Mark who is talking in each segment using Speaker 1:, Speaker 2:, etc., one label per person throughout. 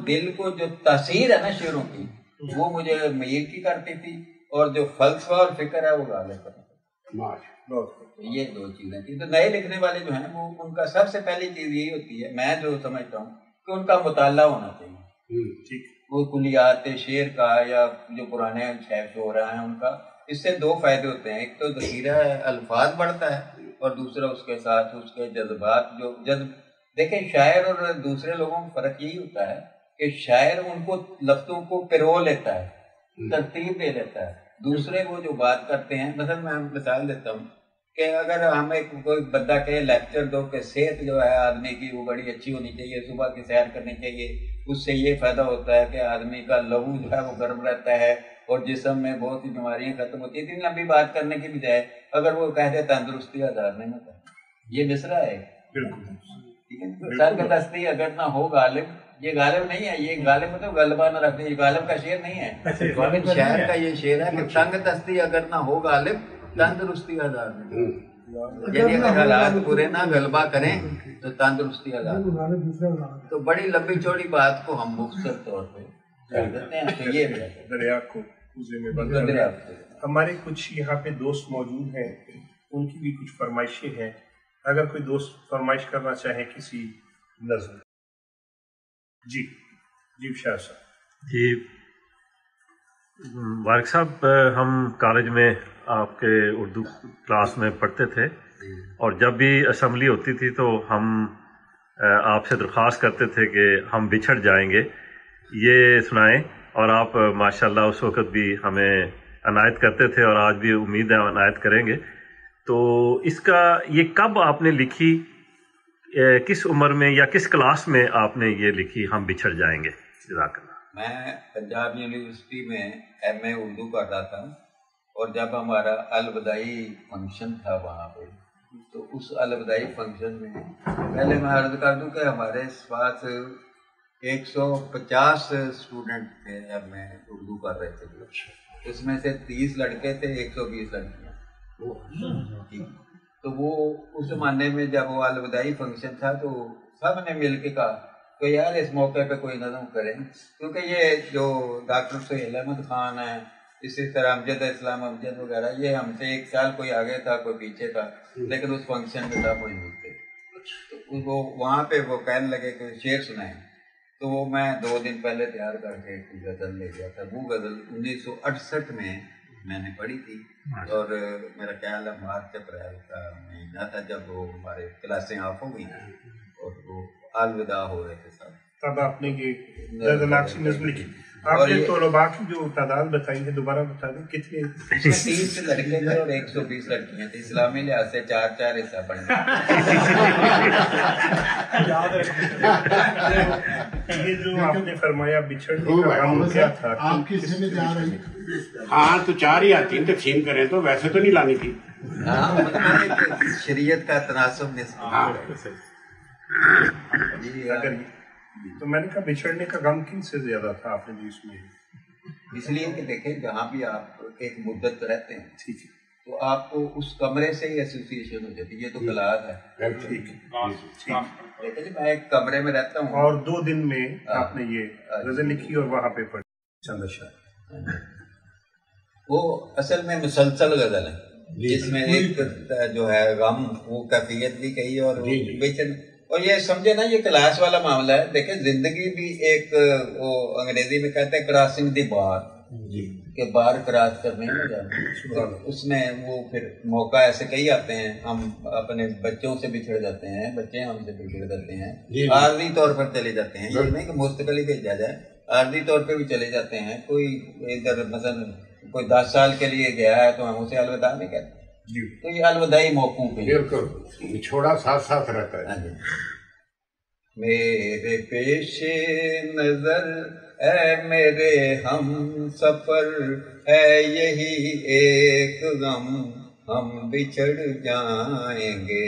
Speaker 1: دل کو جو تاثیر ہے نا شعروں کی وہ مجھے میل کی کرتی تھی، اور جو فلسفہ اور فکر ہے وہ غالب کرتا تھا۔ یہ دو چیزیں تھیں۔ تو نئے لکھنے والے جو ہیں وہ ان کا سب سے پہلی چیز یہی ہوتی ہے، میں جو سمجھتا ہوں کہ ان کا مطالعہ ہونا چاہیے، وہ کلیات شعر کا یا جو پرانے شعر ہو رہا ہے ان کا۔ اس سے دو فائدے ہوتے ہیں، ایک تو ذخیرہ الفاظ بڑھتا ہے، اور دوسرا اس کے ساتھ اس کے جذبات جو دیکھیں شاعر اور دوسرے لوگوں میں فرق یہی ہوتا ہے کہ شاعر ان کو لفظوں کو پرو لیتا ہے، ترتیب دے لیتا ہے، دوسرے وہ جو بات کرتے ہیں، مثلا میں مثال دیتا ہوں کہ اگر ہمیں کوئی بندہ کہے لیکچر دو کہ صحت جو ہے آدمی کی وہ بڑی اچھی ہونی چاہیے، صبح کی سیر کرنی چاہیے، اس سے یہ فائدہ ہوتا ہے کہ آدمی کا لہو جو ہے وہ گرم رہتا ہے اور جسم میں بہت سی بیماریاں ختم ہوتی ہیں، اتنی لمبی بات کرنے کی بجائے اگر وہ کہتے تندرستی آزار نہیں ہوتا، یہ مصرع ہے، بالکل دستی اگر نہ ہو غالب، یہ غالب نہیں ہے، یہ غالب مطلب غلبہ نہ رکھتے، یہ غالب کا شعر نہیں ہے، لیکن شاعر کا یہ شعر ہے کہ تنگ دستی اگر نہ ہو غالب تندرستی آزار نہیں، یعنی اگر حالات برے نہ غلبہ کریں تو تندرستی آزار۔ تو بڑی لمبی چوڑی بات کو ہم مختصر طور پہ کر دیتے ہیں، تو یہ
Speaker 2: دریا کو ہمارے کچھ یہاں پہ دوست موجود ہیں، ان کی بھی کچھ فرمائشیں ہیں، اگر کوئی دوست فرمائش کرنا چاہے کسی نظم۔ جی شاہ صاحب۔
Speaker 3: جی وارق صاحب، ہم کالج میں آپ کے اردو کلاس میں پڑھتے تھے، اور جب بھی اسمبلی ہوتی تھی تو ہم آپ سے درخواست کرتے تھے کہ ہم بچھڑ جائیں گے، یہ سنائیں، اور آپ ماشاءاللہ اس وقت بھی ہمیں عنایت کرتے تھے، اور آج بھی امید ہے عنایت کریں گے۔ تو اس کا یہ کب آپ نے لکھی، کس عمر میں یا کس کلاس میں آپ نے یہ لکھی ہم بچھڑ جائیں گے؟ جزاک اللہ۔
Speaker 1: میں پنجاب یونیورسٹی میں ایم اے اردو کر رہا تھا، اور جب ہمارا الوداعی فنکشن تھا وہاں پہ، تو اس الوداعی فنکشن میں پہلے میں عرض کر دوں کہ ہمارے پاس 150 اسٹوڈنٹ تھے، اب میں اردو کر رہے تھے، اس میں سے 30 لڑکے تھے، 120 لڑکیاں۔ تو وہ اس زمانے میں جب وہ الوداعی فنکشن تھا تو سب نے مل کے کہا کہ یار اس موقع پہ کوئی نظم کریں، کیونکہ یہ جو ڈاکٹر سہیل احمد خان ہیں، اسی طرح امجد اسلام امجد وغیرہ، یہ ہم سے 1 سال کوئی آگے تھا کوئی پیچھے تھا، لیکن اس فنکشن میں سب موجود تھے۔ تو وہ وہاں پہ وہ کہنے لگے کہ شعر سنائیں، تو وہ میں 2 دن پہلے تیار کر کے ایک غزل لے گیا تھا۔ وہ غزل 1968 میں نے پڑھی تھی، اور میرا خیال ہے مارچ اپریل کا مہینہ تھا جب وہ ہمارے کلاسیں آف ہو گئی تھیں اور وہ الوداع ہو رہے تھے سب،
Speaker 2: تب آپ نے یہ غزل نظم لکھی۔ آپ نے طلباء کی جو تعداد بتائی ہے دوبارہ بتا دیں کتنے؟
Speaker 1: 30 لڑکے تھے اور 120 لڑکیاں تھیں، اسلامی لحاظ سے 4 حصہ بنے۔
Speaker 2: یہ جو آپ نے فرمایا بچھڑنے کا غم کیا تھا؟
Speaker 4: آپ کی سمجھ میں آ رہی؟
Speaker 5: ہاں تو 4 ہی آتی ہیں، تقسیم کریں تو ویسے تو نہیں لانی تھی۔
Speaker 1: ہاں شریعت کا تناسب
Speaker 2: تو میں نے کہا بچھڑنے کا غم کن سے زیادہ تھا آپ نے بھی اس میں؟
Speaker 1: اس لیے کہ دیکھیں جہاں بھی آپ ایک مدت رہتے ہیں تو آپ کو اس کمرے سے ہی ایسوسیشن ہو جاتی ہے، یہ تو کلاس ہے۔ میں ایک کمرے میں رہتا ہوں،
Speaker 2: اور 2 دن میں آپ نے یہ غزل لکھی اور وہاں پہ پڑھی چند اشعار۔
Speaker 1: وہ اصل میں مسلسل غزل ہے، جس میں ایک جو ہے غم وہ کیفیت بھی کہی، اور اور یہ سمجھے نا یہ کلاس والا معاملہ ہے۔ دیکھیں زندگی بھی ایک وہ انگریزی میں کہتے ہیں کراسنگ دی بار، کہ بار کراس کرنے میں جانا، اس میں وہ پھر موقع ایسے کئی آتے ہیں، ہم اپنے بچوں سے بچھڑ جاتے ہیں، بچے ہم سے بچھڑ جاتے ہیں، عارضی طور پر چلے جاتے ہیں، یہ نہیں کہ مستقل ہی بھیجا جائے، عارضی طور پہ بھی چلے جاتے ہیں۔ کوئی ادھر مثلا کوئی 10 سال کے لیے گیا ہے تو ہم اسے الوداع نہیں کہتے، تو یہ الوداعی موقوف ہے،
Speaker 5: بالکل چھوڑا ساتھ ساتھ رہتا ہے۔
Speaker 1: میرے پیش نظر اے میرے ہم سفر ہے یہی ایک غم، ہم بچھڑ جائیں گے،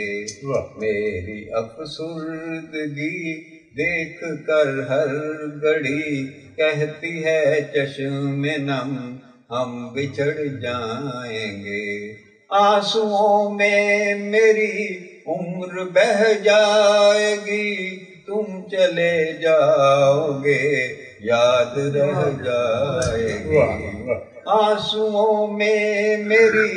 Speaker 1: میری افسردگی دیکھ کر ہر گھڑی کہتی ہے چشم نم، ہم بچھڑ جائیں گے، آنسوؤں میں میری عمر بہہ جائے گی، تم چلے جاؤ گے یاد رہ جائے گی، آنسوؤں میں میری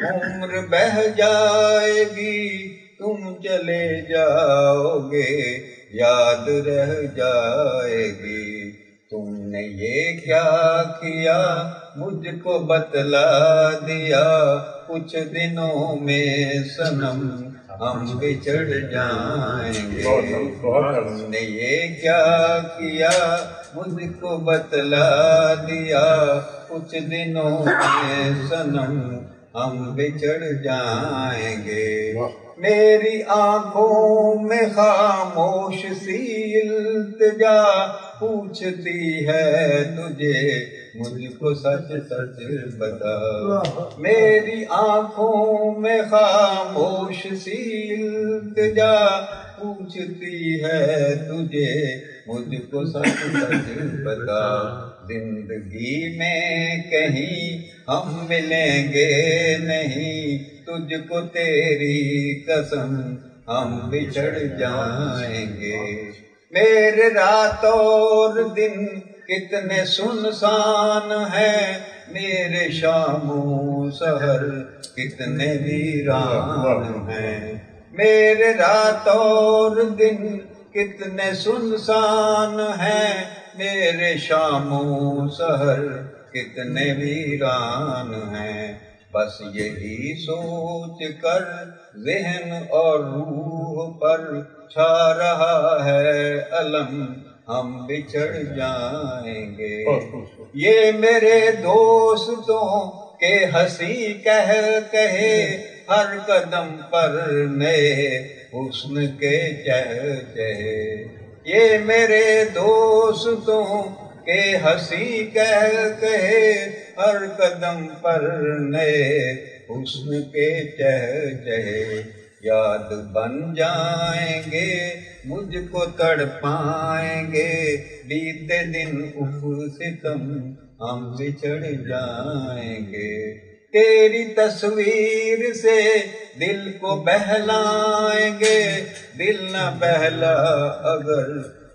Speaker 1: عمر بہہ جائے گی، تم چلے جاؤ گے یاد رہ جائے گی، تم نے یہ کیا کیا مجھ کو بتلا دیا، کچھ دنوں میں صنم ہم بچھڑ جائیں گے، تم نے یہ کیا کیا مجھ کو بتلا دیا، کچھ دنوں میں صنم ہم بچھڑ جائیں گے، میری آنکھوں میں خاموش سی التجا پوچھتی ہے تجھے مجھ کو سچ سچ بتا، میری آنکھوں میں خاموش سی التجا پوچھتی ہے تجھے مجھ کو سچ سچ بتا، زندگی میں کہیں ہم ملیں گے نہیں، تجھ کو تیری قسم ہم بچھڑ جائیں گے، میرے رات اور دن کتنے سنسان ہیں، میرے شام و سحر کتنے ویران ہیں، میرے رات اور دن کتنے سنسان ہیں، میرے شام و سحر کتنے ویران ہیں، بس یہی سوچ کر ذہن اور روح پر چھا رہا ہے الم، ہم بچھڑ جائیں گے، یہ میرے دوستوں کے ہنسی کہے ہر قدم پر نئے حسن کے چہچہے، یہ میرے دوستوں کے ہنسی کہے ہر قدم پر نئے حسن کے چہچہے، یاد بن جائیں گے مجھ کو تڑپائیں گے، بیتے دن اف ستم ہم بچھڑ جائیں گے، تیری تصویر سے دل کو بہلائیں گے، دل نہ بہلا اگر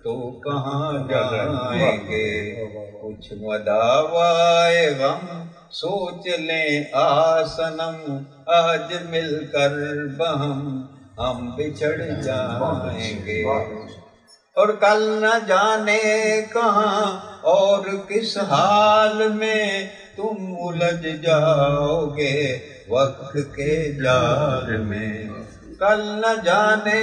Speaker 1: تو کہاں جائیں گے، کچھ مداوائے غم سوچ لیں آسنم، آج مل کر بہم ہم بچھڑ جائیں گے، اور کل نہ جانے کہاں اور کس حال میں تم الجھ جاؤ گے وقت کے جال میں، کل نہ جانے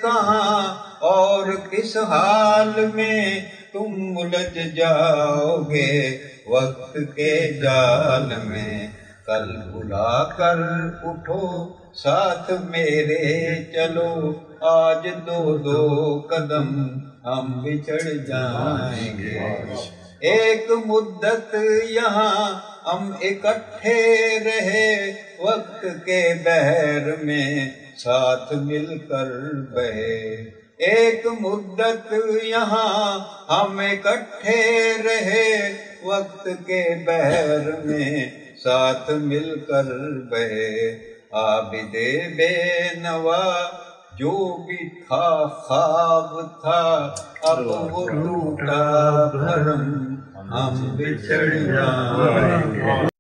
Speaker 1: کہاں اور کس حال میں تم الجھ جاؤ گے وقت کے جال میں، کل بلا کر اٹھو ساتھ میرے چلو، آج دو دو قدم ہم بچھڑ جائیں گے، ایک مدت یہاں ہم اکٹھے رہے، وقت کے بحر میں ساتھ مل کر بہے، ایک مدت یہاں ہم اکٹھے رہے، وقت کے بحر میں ساتھ مل کر بہے، عابد بے نوا جو بھی تھا خواب تھا، اب وہ ٹوٹا بھرم ہم بچھڑ جائیں گے۔